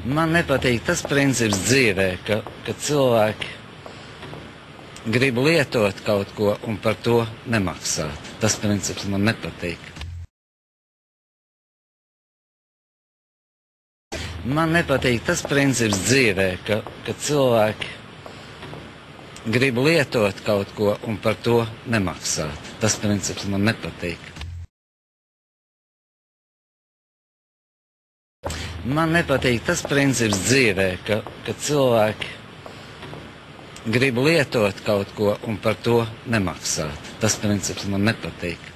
Man nepatīk tas princips dzīvē, ka cilvēki grib lietot kaut ko un par to nemaksāt. Tas princips man nepatīk. Man nepatīk tas princips dzīvē, ka cilvēki grib lietot kaut ko un par to nemaksāt. Tas princips man nepatīk. Man nepatīk tas princips dzīvē, ka cilvēki grib lietot kaut ko un par to nemaksāt. Tas princips man nepatīk.